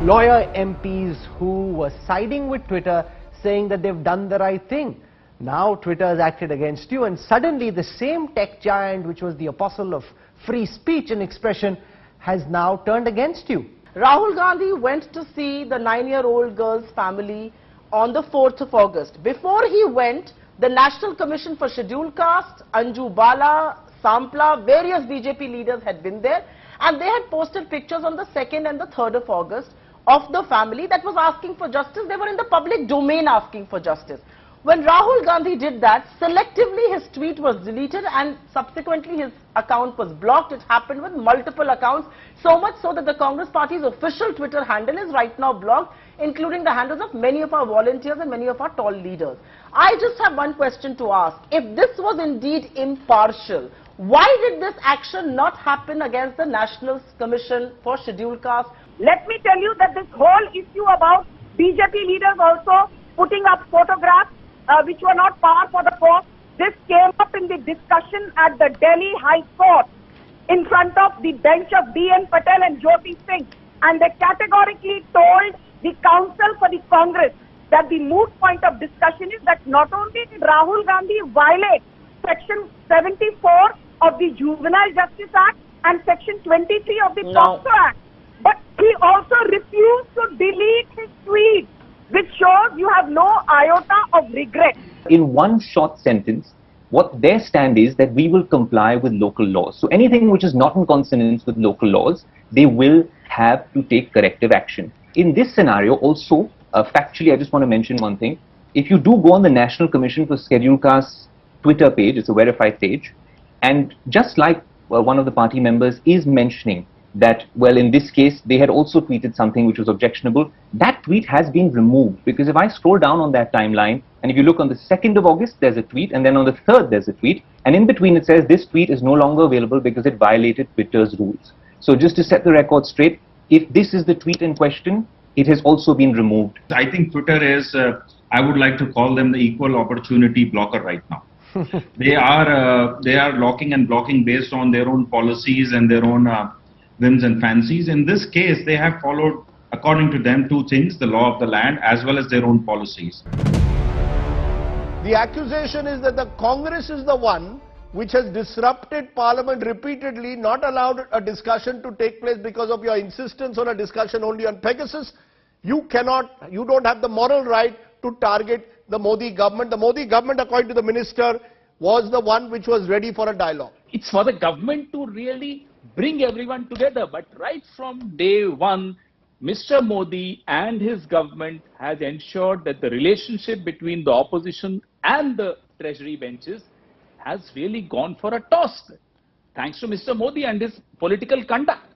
lawyer MPs who were siding with Twitter, saying that they've done the right thing. Now Twitter has acted against you, and suddenly the same tech giant, which was the apostle of free speech and expression, has now turned against you. Rahul Gandhi went to see the 9-year-old girl's family on the 4th of August. Before he went, the National Commission for Scheduled Castes, Anju Bala, Sampla, various BJP leaders had been there, and they had posted pictures on the 2nd and the 3rd of August of the family that was asking for justice. They were in the public domain asking for justice. When Rahul Gandhi did that, selectively his tweet was deleted and subsequently his account was blocked. It happened with multiple accounts, so much so that the Congress party's official Twitter handle is right now blocked, including the handles of many of our volunteers and many of our tall leaders. I just have one question to ask. If this was indeed impartial, why did this action not happen against the National Commission for Scheduled Castes? Let me tell you that this whole issue about BJP leaders also putting up photographs which were not par for the course, this came up in the discussion at the Delhi High Court in front of the bench of B.N. Patel and Jyoti Singh, and they categorically told the counsel for the Congress that the moot point of discussion is that not only did Rahul Gandhi violate Section 74 of the Juvenile Justice Act and Section 23 of the POCSO Act, but he also refused to delete his tweet, which shows you have no iota of regret. In one short sentence, what their stand is that we will comply with local laws. So anything which is not in consonance with local laws, they will have to take corrective action. In this scenario also, factually, I just want to mention one thing. If you do go on the National Commission for Scheduled Castes Twitter page, it's a verified page, and just like one of the party members is mentioning that, well, in this case, they had also tweeted something which was objectionable, that tweet has been removed. Because if I scroll down on that timeline, and if you look on the 2nd of August, there's a tweet, and then on the 3rd, there's a tweet, and in between it says this tweet is no longer available because it violated Twitter's rules. So just to set the record straight, if this is the tweet in question, it has also been removed. I think Twitter is, I would like to call them the equal opportunity blocker right now. They are locking and blocking based on their own policies and their own whims and fancies. In this case, they have followed, according to them, two things: the law of the land as well as their own policies. The accusation is that the Congress is the one which has disrupted Parliament repeatedly, not allowed a discussion to take place because of your insistence on a discussion only on Pegasus. You don't have the moral right to target the Modi government. The Modi government, according to the minister, was the one which was ready for a dialogue. It's for the government to really bring everyone together. But right from day one, Mr. Modi and his government has ensured that the relationship between the opposition and the treasury benches has really gone for a toss, thanks to Mr. Modi and his political conduct.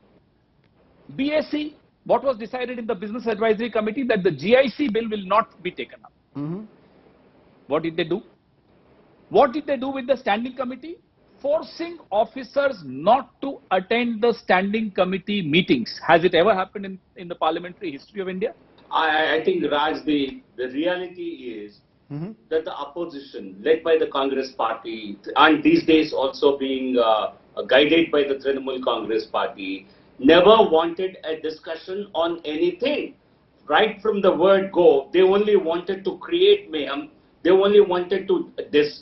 BSc, what was decided in the Business Advisory Committee, that the GIC bill will not be taken up. What did they do? What did they do with the standing committee? Forcing officers not to attend the standing committee meetings. Has it ever happened in the parliamentary history of India? I think, Raj, the reality is that the opposition, led by the Congress party, and these days also being guided by the Trinamool Congress party, never wanted a discussion on anything. Right from the word go, they only wanted to create mayhem. They only wanted to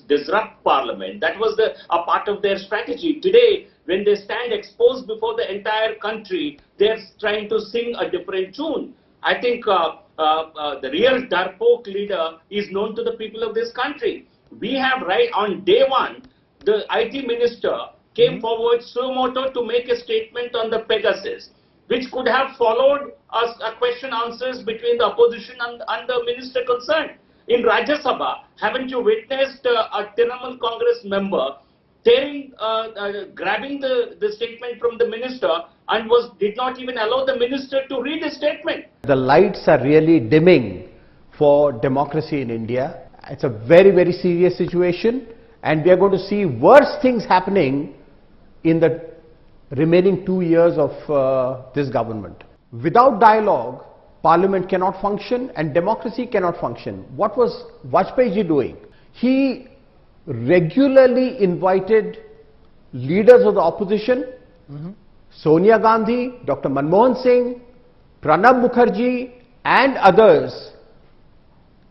disrupt Parliament. That was a part of their strategy. Today, when they stand exposed before the entire country, they're trying to sing a different tune. I think the real Darpok leader is known to the people of this country. We have right on day one, the IT minister came forward suo moto to make a statement on the Pegasus, which could have followed a question answers between the opposition and the minister concerned. In Rajya Sabha, haven't you witnessed a Trinamool Congress member grabbing the statement from the minister and did not even allow the minister to read the statement? The lights are really dimming for democracy in India. It's a very, very serious situation, and we are going to see worse things happening in the remaining 2 years of this government. Without dialogue, Parliament cannot function and democracy cannot function. What was Vajpayee ji doing? He regularly invited leaders of the opposition, Sonia Gandhi, Dr. Manmohan Singh, Pranab Mukherjee and others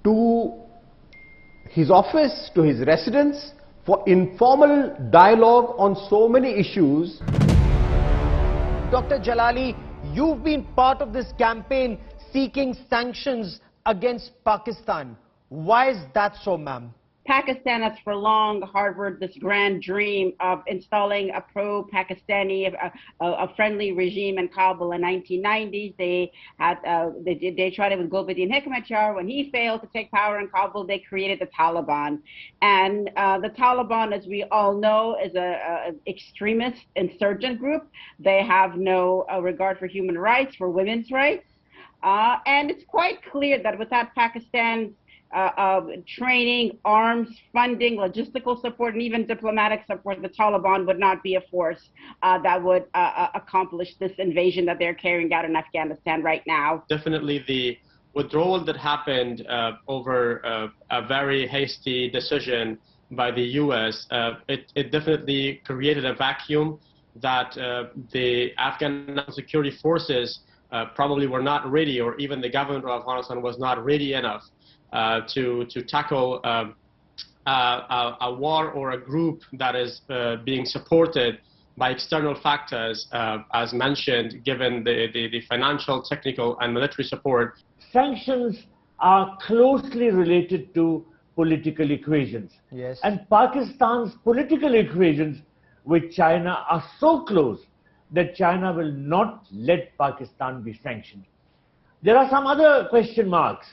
to his office, to his residence for informal dialogue on so many issues. Dr. Jalali, you've been part of this campaign seeking sanctions against Pakistan. Why is that so, ma'am? Pakistan has for long harbored this grand dream of installing a pro-Pakistani, a friendly regime in Kabul in the 1990s. They tried it with Gulbuddin Hekmatyar. When he failed to take power in Kabul, they created the Taliban. And the Taliban, as we all know, is an extremist insurgent group. They have no regard for human rights, for women's rights. And it's quite clear that without Pakistan's training, arms, funding, logistical support, and even diplomatic support, the Taliban would not be a force that would accomplish this invasion that they're carrying out in Afghanistan right now. Definitely the withdrawal that happened over a very hasty decision by the US, it definitely created a vacuum that the Afghan security forces probably were not ready, or even the government of Afghanistan was not ready enough to tackle a war or a group that is being supported by external factors, as mentioned, given the financial, technical, and military support. Sanctions are closely related to political equations. Yes. And Pakistan's political equations with China are so close that China will not let Pakistan be sanctioned. There are some other question marks.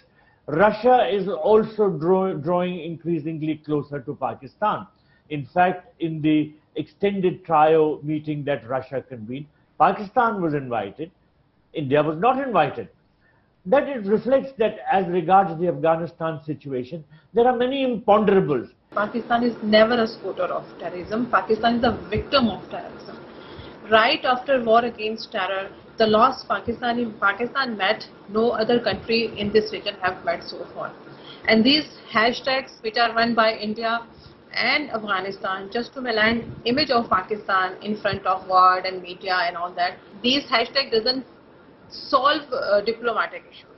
Russia is also drawing increasingly closer to Pakistan. In fact, in the extended trio meeting that Russia convened, Pakistan was invited, India was not invited. That it reflects that as regards the Afghanistan situation, there are many imponderables. Pakistan is never a supporter of terrorism. Pakistan is a victim of terrorism. Right after war against terror, the loss Pakistan met, no other country in this region have met so far. And these hashtags which are run by India and Afghanistan just to malign image of Pakistan in front of world and media and all that, these hashtags doesn't solve diplomatic issues.